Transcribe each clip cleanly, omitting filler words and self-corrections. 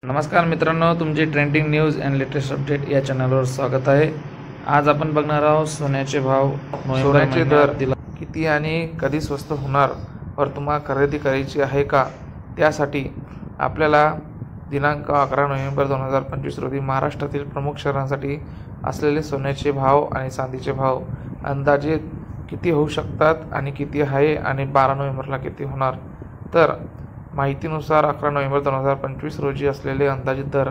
नमस्कार मित्रांनो, तुमचे trending news and latest update या चॅनलवर स्वागत आहे। आज आपण बघणार आहोत सोन्याचे भाव, सोन्याचे दर किती आणि कधी स्वस्त होणार वर तुम्हाला खरेदी करायची आहे का, त्यासाठी आपल्याला दिनांक 11 नोव्हेंबर 2025 रोजी महाराष्ट्रातील प्रमुख शहरांसाठी असलेले सोन्याचे भाव आणि चांदीचे भाव अंदाजे किती होऊ शकतात आणि किती आहे आणि 12 नोव्हेंबरला किती होणार। तर माहितीनुसार 11 नोव्हेंबर 2025 रोजी असलेले अंदाजित दर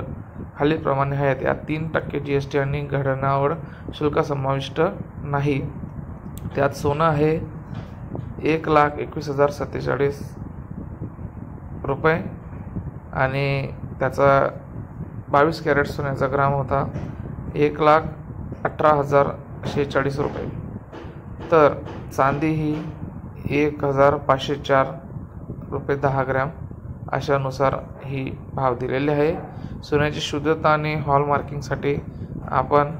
खालीलप्रमाणे आहेत। यात 3% GST आणि घडणावळ शुल्क समाविष्ट नाही। त्यात सोनं आहे 1,21,047 रुपये आणि त्याचा 22 कॅरेट सोन्याचा ग्राम होता 1,18,146 रुपये। तर चांदी ही 1,504 रुपये 10 ग्रॅम अशानुसार ही भाव दिलेले आहे। सोन्याची शुद्धता आणि हॉलमार्किंगसाठी आपण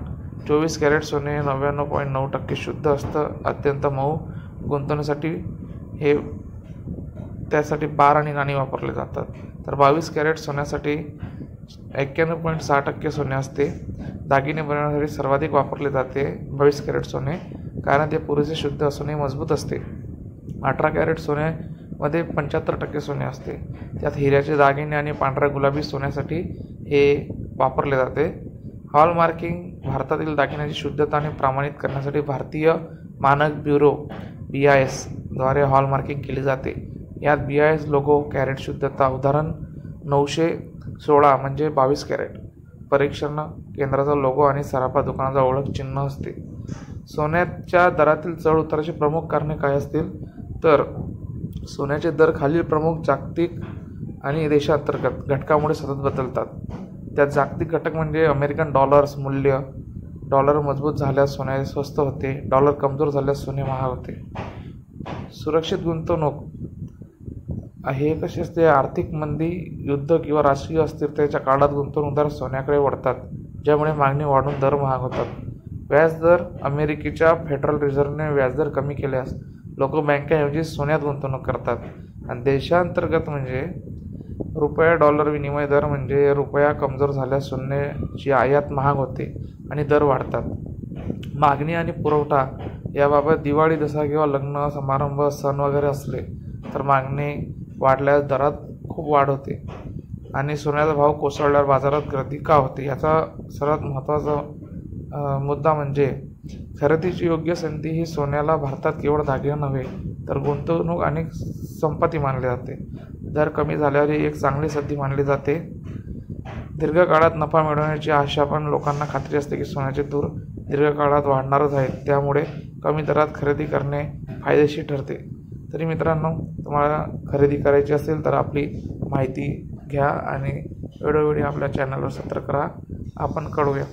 24 कॅरेट सोने 99.9% शुद्ध असतं, अत्यंत मऊ। गुंतवणुकीसाठी त्यासाठी बार आणि नाणी वापरले जातात। तर 22 कॅरेट सोन्यासाठी 91.6% सोने असते। दागिने बनवण्यासाठी सर्वाधिक वापरले जाते 22 कॅरेट सोने, कारण ते पुरेसे शुद्ध असूनही मजबूत असते। 18 कॅरेट सोन्यामध्ये 75% सोने असते। त्यात हिऱ्याचे दागिने आणि पांढऱ्या गुलाबी सोन्यासाठी हे वापरले जाते। हॉलमार्किंग भारतातील दागिन्याची शुद्धता आणि प्रमाणित करण्यासाठी भारतीय मानक ब्युरो BIS द्वारे हॉलमार्किंग केली जाते। यात BIS लोगो, कॅरेट शुद्धता, उदाहरण 916 म्हणजे 22 कॅरेट, परीक्षण केंद्राचा लोगो आणि सराफा दुकानाचा ओळख चिन्ह असते। सोन्याच्या दरातील चढ उताराची प्रमुख कारणे काय असतील, तर सोन्याचे दर खालील प्रमुख जागतिक आणि देशांतर्गत घटकामुळे सतत बदलतात। त्यात जागतिक घटक म्हणजे अमेरिकन डॉलर्स मूल्य, डॉलर मजबूत झाल्यास सोने स्वस्त होते, डॉलर कमजोर झाल्यास सोने महाग होते। सुरक्षित गुंतवणूक हे कसे असते, आर्थिक मंदी, युद्ध किंवा राजकीय अस्थिरतेच्या काळात गुंतवणूकदार सोन्याकडे वळतात, ज्यामुळे मागणी वाढून दर महाग होतात। व्याजदर अमेरिकेच्या फेडरल रिझर्व्हने व्याजदर कमी केल्यास लोक बँकेऐवजी सोन्यात गुंतवणूक करतात। आणि देशांतर्गत म्हणजे रुपया डॉलर विनिमय दर म्हणजे रुपया कमजोर झाल्यास सोन्याची आयात महाग होते आणि दर वाढतात। मागणी आणि पुरवठा याबाबत दिवाळी, दसरा किंवा लग्न समारंभ, सण वगैरे असले तर मागणी वाढल्यास दरात खूप वाढ होते आणि सोन्याचा भाव कोसळल्यावर बाजारात गर्दी का होते, याचा सर्वात महत्त्वाचा मुद्दा म्हणजे खरेदीची योग्य संधी ही सोन्याला भारतात केवळ दागिना नव्हे तर गुंतवणूक आणि संपत्ती मानली जाते। दर कमी झाल्यावर ही एक चांगली संधी मानली जाते। दीर्घकाळात नफा मिळवण्याची आशा पण लोकांना खात्री असते की सोन्याचे दर दीर्घकाळात वाढणारच आहेत, त्यामुळे कमी दरात खरेदी करणे फायदेशीर ठरते। तरी मित्रांनो, तुम्हाला खरेदी करायची असेल तर आपली माहिती घ्या आणि वेळोवेळी आपल्या चॅनलवर सतर्क करा। आपण कळूया।